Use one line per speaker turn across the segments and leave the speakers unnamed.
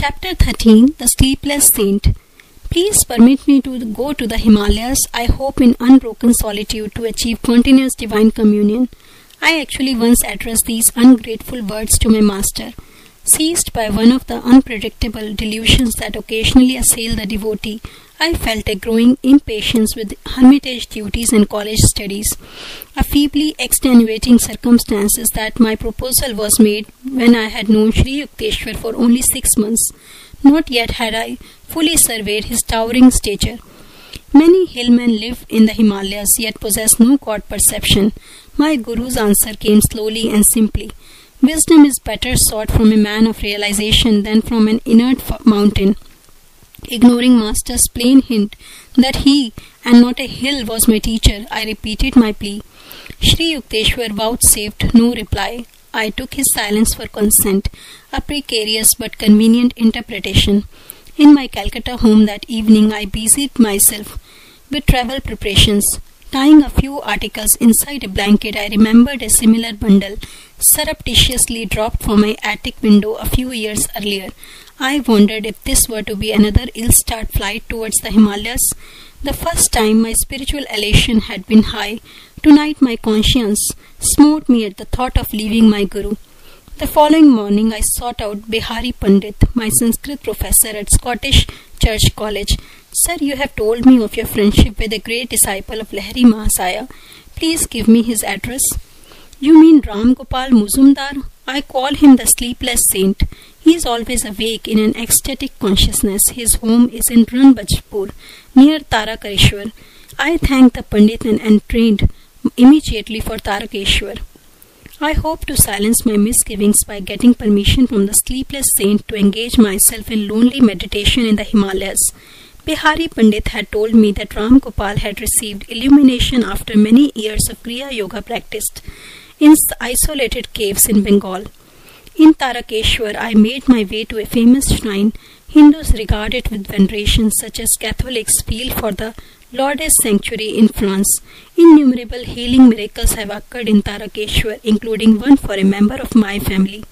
Chapter 13 The Sleepless Saint. Please permit me to go to the Himalayas, I hope in unbroken solitude, to achieve continuous divine communion. I actually once addressed these ungrateful words to my master. Seized by one of the unpredictable delusions that occasionally assail the devotee, I felt a growing impatience with hermitage duties and college studies, a feebly extenuating circumstance is that my proposal was made when I had known Sri Yukteswar for only 6 months. Not yet had I fully surveyed his towering stature. Many hillmen live in the Himalayas, yet possess no God perception. My Guru's answer came slowly and simply. Wisdom is better sought from a man of realization than from an inert mountain. Ignoring Master's plain hint that he and not a hill was my teacher, I repeated my plea. Sri Yukteswar vouchsafed no reply. I took his silence for consent, a precarious but convenient interpretation. In my Calcutta home that evening, I busied myself with travel preparations. Tying a few articles inside a blanket, I remembered a similar bundle surreptitiously dropped from my attic window a few years earlier. I wondered if this were to be another ill-starred flight towards the Himalayas. The first time my spiritual elation had been high. Tonight my conscience smote me at the thought of leaving my Guru. The following morning I sought out Bihari Pandit, my Sanskrit professor at Scottish Church College. Sir, you have told me of your friendship with a great disciple of Lahiri Mahasaya. Please give me his address. You mean Ram Gopal Muzumdar? I call him the sleepless saint. He is always awake in an ecstatic consciousness. His home is in Ranbajpur, near Tarakeshwar. I thanked the Pandit and entrained immediately for Tarakeshwar. I hope to silence my misgivings by getting permission from the sleepless saint to engage myself in lonely meditation in the Himalayas. Bihari Pandit had told me that Ram Gopal had received illumination after many years of Kriya Yoga practiced in isolated caves in Bengal. In Tarakeshwar, I made my way to a famous shrine Hindus regard it with veneration, such as Catholics feel for the Lourdes Sanctuary in France. Innumerable healing miracles have occurred in Tarakeshwar, including one for a member of my family.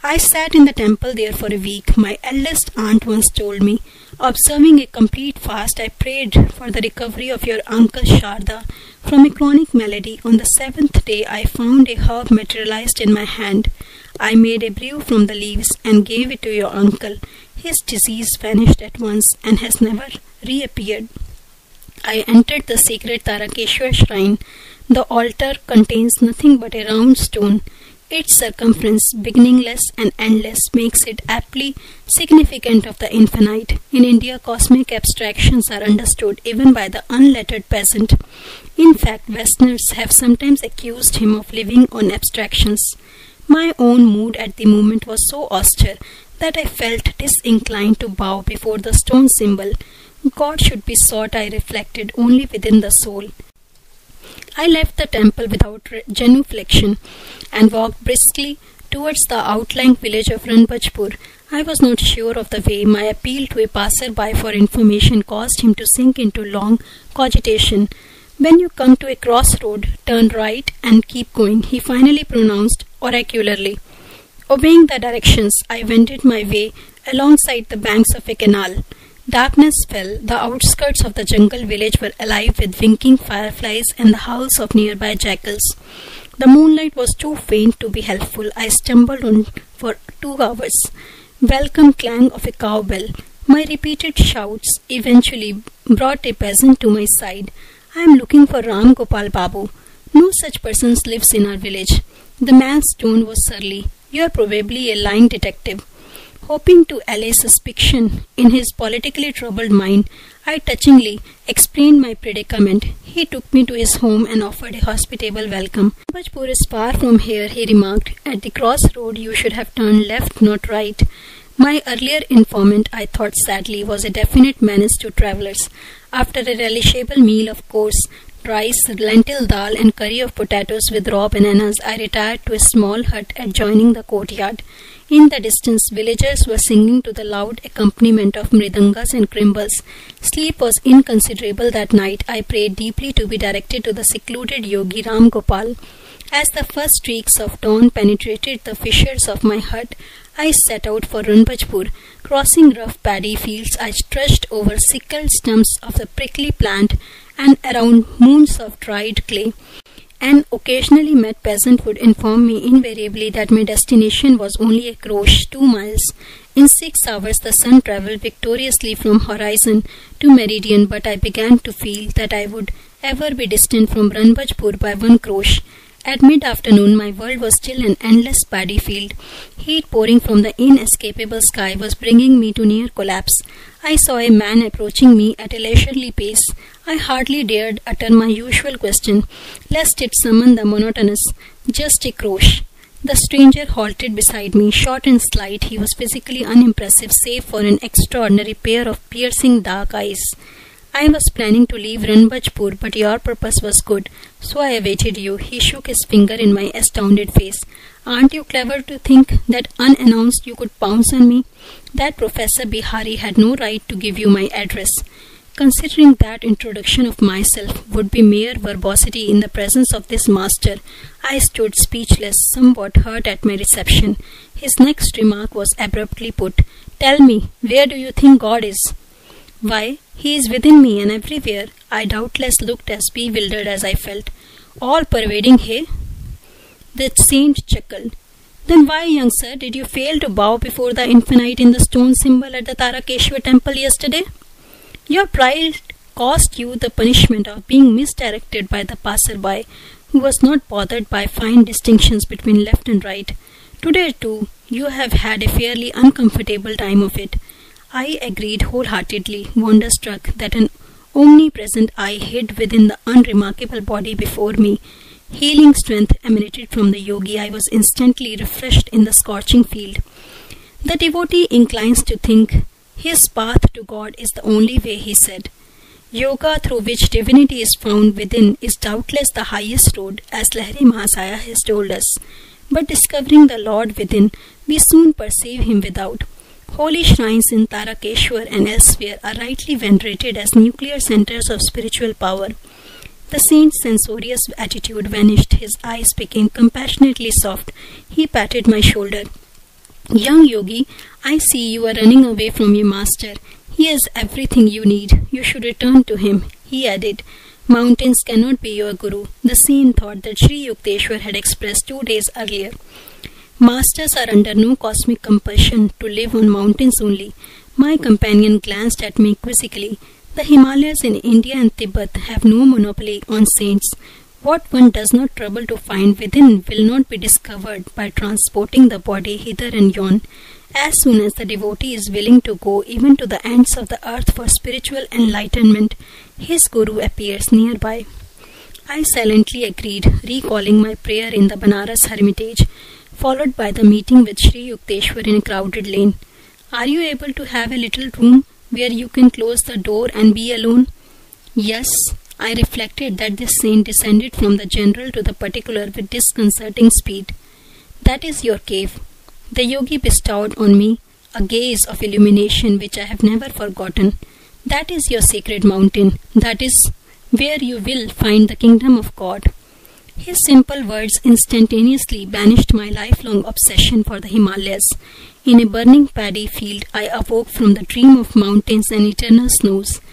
I sat in the temple there for a week, my eldest aunt once told me. Observing a complete fast, I prayed for the recovery of your uncle Sharda from a chronic malady. On the 7th day, I found a herb materialized in my hand. I made a brew from the leaves and gave it to your uncle. His disease vanished at once and has never reappeared. I entered the sacred Tarakeshwar shrine. The altar contains nothing but a round stone. Its circumference, beginningless and endless, makes it aptly significant of the infinite. In India, cosmic abstractions are understood even by the unlettered peasant. In fact, Westerners have sometimes accused him of living on abstractions. My own mood at the moment was so austere that I felt disinclined to bow before the stone symbol. God should be sought, I reflected, only within the soul. I left the temple without genuflection and walked briskly towards the outlying village of Ranbajpur. I was not sure of the way. My appeal to a passer-by for information caused him to sink into long cogitation. When you come to a crossroad, turn right and keep going, he finally pronounced oracularly. Obeying the directions, I wended my way alongside the banks of a canal. Darkness fell. The outskirts of the jungle village were alive with winking fireflies and the howls of nearby jackals. The moonlight was too faint to be helpful. I stumbled on for 2 hours. Welcome clang of a cowbell. My repeated shouts eventually brought a peasant to my side. I am looking for Ram Gopal Babu. No such person lives in our village. The man's tone was surly. You are probably a lying detective. Hoping to allay suspicion in his politically troubled mind, I touchingly explained my predicament. He took me to his home and offered a hospitable welcome. Ranbajpur is far from here, he remarked. At the crossroad you should have turned left, not right. My earlier informant, I thought sadly, was a definite menace to travellers. After a relishable meal of coarse rice, lentil dal and curry of potatoes with raw bananas, I retired to a small hut adjoining the courtyard. In the distance, villagers were singing to the loud accompaniment of mridangas and crimbals. Sleep was inconsiderable that night. I prayed deeply to be directed to the secluded yogi Ram Gopal. As the first streaks of dawn penetrated the fissures of my hut, I set out for Ranbajpur. Crossing rough paddy fields, I trudged over sickled stumps of the prickly plant and around mounds of dried clay. An occasionally met peasant would inform me invariably that my destination was only a crores 2 miles. In 6 hours the sun travelled victoriously from horizon to meridian, but I began to feel that I would ever be distant from Ranbajpur by 1 crores. At mid-afternoon my world was still an endless paddy field. Heat pouring from the inescapable sky was bringing me to near collapse. I saw a man approaching me at a leisurely pace. I hardly dared utter my usual question, lest it summon the monotonous, "Just a crores." The stranger halted beside me. Short and slight, he was physically unimpressive save for an extraordinary pair of piercing dark eyes. I was planning to leave Ranbajpur, but your purpose was good, so I awaited you. He shook his finger in my astounded face. Aren't you clever to think that unannounced you could pounce on me? That Professor Bihari had no right to give you my address. Considering that introduction of myself would be mere verbosity in the presence of this master, I stood speechless, somewhat hurt at my reception. His next remark was abruptly put. "Tell me, where do you think God is?" "Why, he is within me and everywhere." I doubtless looked as bewildered as I felt. "All pervading, hey?" The saint chuckled. "Then why, young sir, did you fail to bow before the infinite in the stone symbol at the Tarakeshwar temple yesterday? Your pride cost you the punishment of being misdirected by the passer-by, who was not bothered by fine distinctions between left and right. Today, too, you have had a fairly uncomfortable time of it." I agreed wholeheartedly, wonderstruck that an omnipresent eye hid within the unremarkable body before me. Healing strength emanated from the yogi. I was instantly refreshed in the scorching field. "The devotee inclines to think his path to God is the only way," he said. "Yoga, through which divinity is found within, is doubtless the highest road, as Lahiri Mahasaya has told us. But discovering the Lord within, we soon perceive him without. Holy shrines in Tarakeshwar and elsewhere are rightly venerated as nuclear centers of spiritual power." The saint's censorious attitude vanished. His eyes became compassionately soft. He patted my shoulder. "Young yogi, I see you are running away from your master. He has everything you need. You should return to him," he added. "Mountains cannot be your guru," the same thought that Sri Yukteswar had expressed 2 days earlier. "Masters are under no cosmic compulsion to live on mountains only." My companion glanced at me quizzically. "The Himalayas in India and Tibet have no monopoly on saints. What one does not trouble to find within will not be discovered by transporting the body hither and yon. As soon as the devotee is willing to go even to the ends of the earth for spiritual enlightenment, his guru appears nearby." I silently agreed, recalling my prayer in the Banaras hermitage, followed by the meeting with Sri Yukteswar in a crowded lane. "Are you able to have a little room where you can close the door and be alone?" Yes, I reflected that this saint descended from the general to the particular with disconcerting speed. "That is your cave." The yogi bestowed on me a gaze of illumination which I have never forgotten. "That is your sacred mountain. That is where you will find the kingdom of God." His simple words instantaneously banished my lifelong obsession for the Himalayas. In a burning paddy field, I awoke from the dream of mountains and eternal snows.